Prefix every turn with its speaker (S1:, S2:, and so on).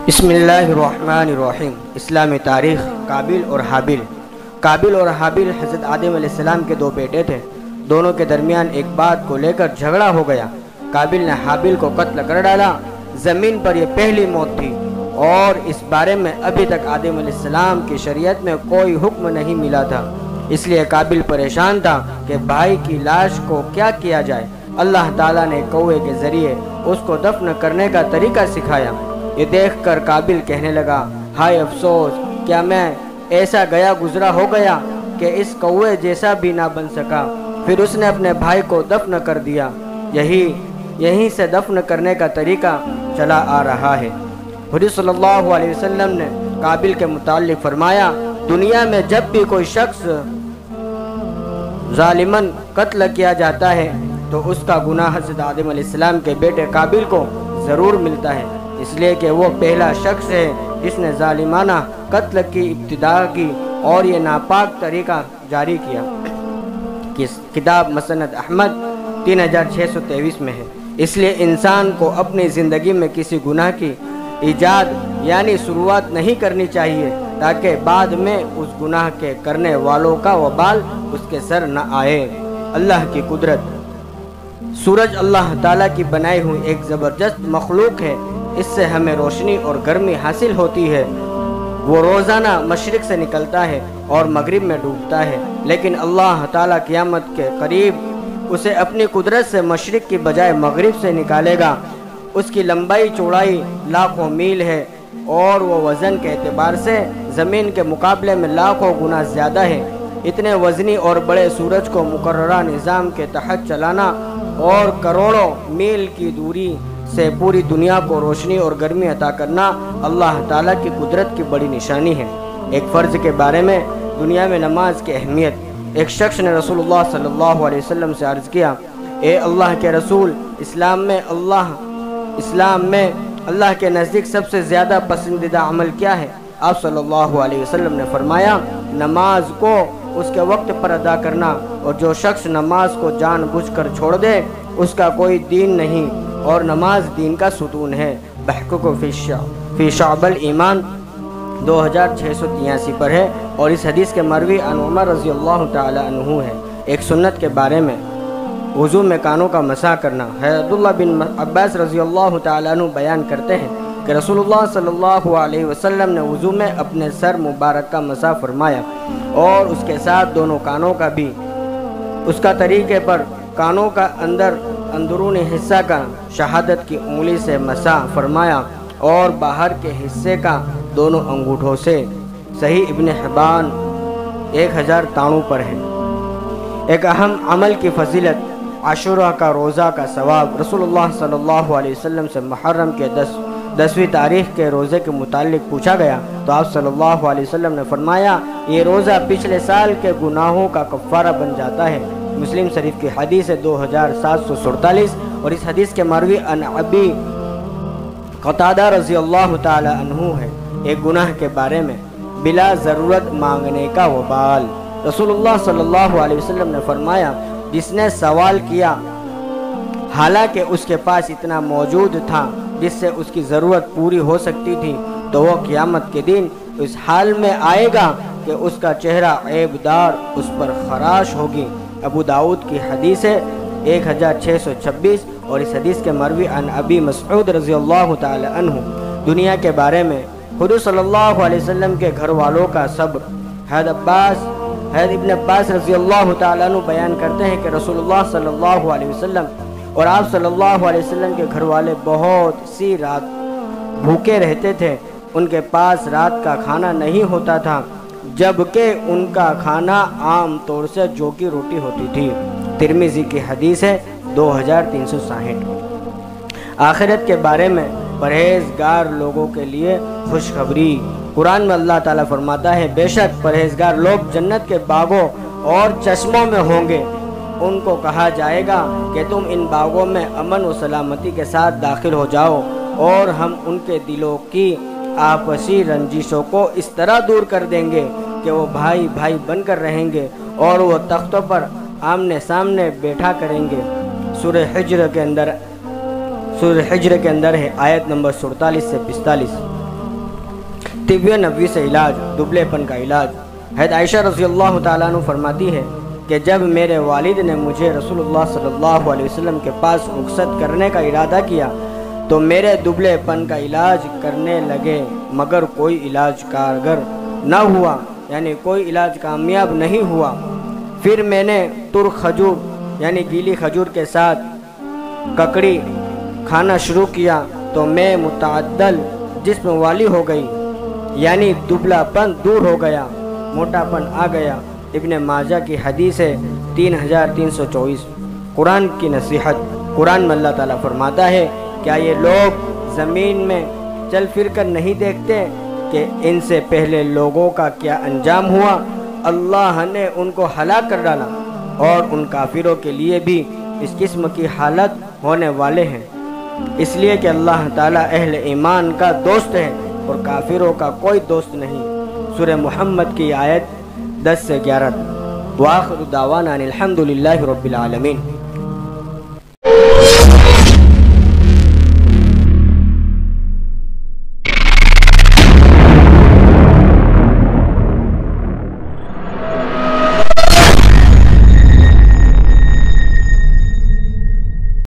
S1: بسم اللہ الرحمن الرحیم۔ اسلامی تاریخ قابل اور حابل۔ قابل اور حابل حضرت آدم علیہ السلام کے دو بیٹے تھے۔ دونوں کے درمیان ایک بات کو لے کر جھگڑا ہو گیا۔ قابل نے حابل کو قتل کر ڈالا۔ زمین پر یہ پہلی موت تھی اور اس بارے میں ابھی تک آدم علیہ السلام کی شریعت میں کوئی حکم نہیں ملا تھا، اس لیے قابل پریشان تھا کہ بھائی کی لاش کو کیا کیا جائے۔ اللہ تعالیٰ نے کوے کے ذریعے اس کو دفن کرنے کا طریقہ سکھایا۔ یہ دیکھ کر قابل کہنے لگا، ہائے افسوس، کیا میں ایسا گیا گزرا ہو گیا کہ اس کوے جیسا بھی نہ بن سکا۔ پھر اس نے اپنے بھائی کو دفن کر دیا۔ یہیں سے دفن کرنے کا طریقہ چلا آ رہا ہے۔ حضور صلی اللہ علیہ وسلم نے قابل کے متعلق فرمایا، دنیا میں جب بھی کوئی شخص ظالماً قتل کیا جاتا ہے تو اس کا گناہ حضرت آدم علیہ السلام کے بیٹے قابل کو ضرور ملتا ہے، اس لیے کہ وہ پہلا شخص ہے جس نے ظالمانہ قتل کی ابتدا کی اور یہ ناپاک طریقہ جاری کیا۔ کتاب مسند احمد 3623 میں ہے۔ اس لیے انسان کو اپنی زندگی میں کسی گناہ کی ایجاد یعنی شروعات نہیں کرنی چاہیے تاکہ بعد میں اس گناہ کے کرنے والوں کا وبال اس کے سر نہ آئے۔ اللہ کی قدرت۔ سورج اللہ تعالیٰ کی بنائی ہوئی ایک زبردست مخلوق ہے۔ اس سے ہمیں روشنی اور گرمی حاصل ہوتی ہے۔ وہ روزانہ مشرق سے نکلتا ہے اور مغرب میں ڈوبتا ہے، لیکن اللہ تعالیٰ قیامت کے قریب اسے اپنی قدرت سے مشرق کی بجائے مغرب سے نکالے گا۔ اس کی لمبائی چوڑائی لاکھوں میل ہے اور وہ وزن کے اعتبار سے زمین کے مقابلے میں لاکھوں گنا زیادہ ہے۔ اتنے وزنی اور بڑے سورج کو مقررہ نظام کے تحت چلانا اور کروڑوں میل کی دوری سے پوری دنیا کو روشنی اور گرمی عطا کرنا اللہ تعالیٰ کی قدرت کی بڑی نشانی ہے۔ ایک فرض کے بارے میں دنیا میں نماز کی اہمیت۔ ایک شخص نے رسول اللہ صلی اللہ علیہ وسلم سے عرض کیا، اے اللہ کے رسول، اسلام میں اللہ کے نزدیک سب سے زیادہ پسندیدہ عمل کیا ہے؟ آپ صلی اللہ علیہ وسلم نے فرمایا، نماز کو اس کے وقت پر ادا کرنا، اور جو شخص نماز کو جان بوجھ کر چھوڑ دے اس کا کوئی دین نہیں، اور نماز دین کا ستون ہے۔ بحقق فی شعب الایمان 2683 پر ہے، اور اس حدیث کے مروی عن عمر رضی اللہ تعالی عنہ ہے۔ ایک سنت کے بارے میں وضو میں کانوں کا مسح کرنا۔ عبداللہ بن عباس رضی اللہ تعالی عنہ بیان کرتے ہیں کہ رسول اللہ صلی اللہ علیہ وسلم نے وضو میں اپنے سر مبارک کا مسح فرمایا اور اس کے ساتھ دونوں کانوں کا بھی۔ اس کا طریقے پر کانوں کا اندرونی حصہ کا شہادت کی انگلی سے مسح فرمایا اور باہر کے حصے کا دونوں انگوٹھوں سے۔ صحیح ابن حبان 1093 پر ہے۔ ایک اہم عمل کی فضیلت، عاشورہ کا روزہ کا ثواب۔ رسول اللہ صلی اللہ علیہ وسلم سے محرم کے 10ویں تاریخ کے روزے کے متعلق پوچھا گیا تو آپ صلی اللہ علیہ وسلم نے فرمایا، یہ روزہ پچھلے سال کے گناہوں کا کفارہ بن جاتا ہے۔ مسلم شریف کی حدیث 2747، اور اس حدیث کے مروی عن ابی قتادہ رضی اللہ تعالی عنہ ہے۔ ایک گناہ کے بارے میں بلا ضرورت مانگنے کا وبال۔ رسول اللہ صلی اللہ علیہ وسلم نے فرمایا، جس نے سوال کیا حالانکہ اس کے پاس اتنا موجود تھا جس سے اس کی ضرورت پوری ہو سکتی تھی، تو وہ قیامت کے دن اس حال میں آئے گا کہ اس کا چہرہ عیب دار اس پر خراش ہوگی۔ ابو داؤد کی حدیث ہے 1626، اور اس حدیث کے مروی عن ابی مسعود رضی اللہ تعالی عنہ۔ دنیا کے بارے میں حضور صلی اللہ علیہ وسلم کے گھر والوں کا صبر۔ حضرت ابن عباس رضی اللہ تعالیٰ عنہ بیان کرتے ہیں کہ رسول اللہ صلی اللہ علیہ وسلم اور آپ صلی اللہ علیہ وسلم کے گھر والے بہت سی رات بھوکے رہتے تھے۔ ان کے پاس رات کا کھانا نہیں ہوتا تھا، جبکہ ان کا کھانا عام طور سے جو کی روٹی ہوتی تھی۔ ترمذی کی حدیث ہے 2360۔ آخرت کے بارے میں پرہیزگار لوگوں کے لیے خوشخبری۔ قرآن میں اللہ تعالیٰ فرماتا ہے، بے شک پرہیزگار لوگ جنت کے باغوں اور چشموں میں ہوں گے۔ ان کو کہا جائے گا کہ تم ان باغوں میں امن و سلامتی کے ساتھ داخل ہو جاؤ، اور ہم ان کے دلوں کی آپسی رنجشوں کو اس طرح دور کر دیں گے کہ وہ بھائی بھائی بن کر رہیں گے، اور وہ تختوں پر آمنے سامنے بیٹھا کریں گے۔ سورہ حجر کے اندر ہے آیت نمبر 47 سے 45۔ طب نبوی سے علاج، دبلے پن کا علاج۔ حضرت عائشہ رضی اللہ تعالیٰ عنہ فرماتی ہے کہ جب میرے والد نے مجھے رسول اللہ صلی اللہ علیہ وسلم کے پاس رخصت کرنے کا ارادہ کیا تو میرے دبلے پن کا علاج کرنے لگے، مگر کوئی علاج کارگر نہ ہوا، یعنی کوئی علاج کامیاب نہیں ہوا۔ پھر میں نے ترک کھجور یعنی گیلی کھجور کے ساتھ ککڑی کھانا شروع کیا تو میں متعدل جسم والی ہو گئی، یعنی دبلا پن دور ہو گیا، موٹا پن آ گیا۔ ابن ماجہ کی حدیث ہے 3324۔ قرآن کی نصیحت۔ قرآن میں اللہ تعالیٰ فرماتا ہے، کیا یہ لوگ زمین میں چل پھر کر نہیں دیکھتے کہ ان سے پہلے لوگوں کا کیا انجام ہوا؟ اللہ نے ان کو ہلاک کر ڈالا، اور ان کافروں کے لیے بھی اس قسم کی حالت ہونے والے ہیں۔ اس لیے کہ اللہ تعالیٰ اہل ایمان کا دوست ہے اور کافروں کا کوئی دوست نہیں۔ سورہ محمد کی آیت 10 سے 11۔ وآخر دعوانا ان الحمد للہ رب العالمین۔